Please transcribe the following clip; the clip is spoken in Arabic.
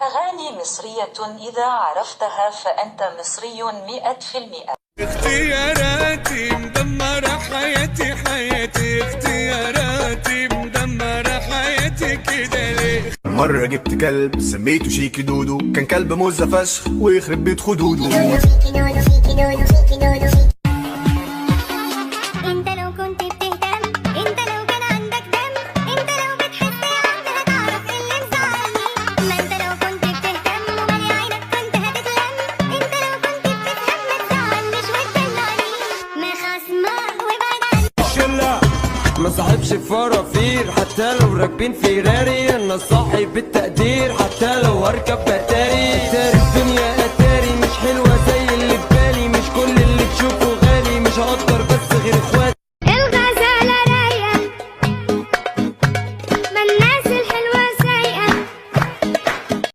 أغاني مصرية إذا عرفتها فأنت مصري 100%. اختياراتي مدمرة حياتي اختياراتي مدمرة حياتي كده ليه؟ مرة جبت كلب سميته شيكي دودو، كان كلب مزة فشخ ويخرب بيت خدوده. انت لو كنت بتهتم، انت لو كان عندك دم، انت لو بتحس يا عم هتعرف اللي مزعلني. ما انت لو كنت بتهتم ومالي عينك كنت هتتلم، انت لو كنت بتفهم ما تزعلنيش وتدلعني. مخصمك وابعد عني. الشلة ما صاحبش فرافير، حتى لو راكبين فيراري انا صاحب بالتقدير، حتى لو هركب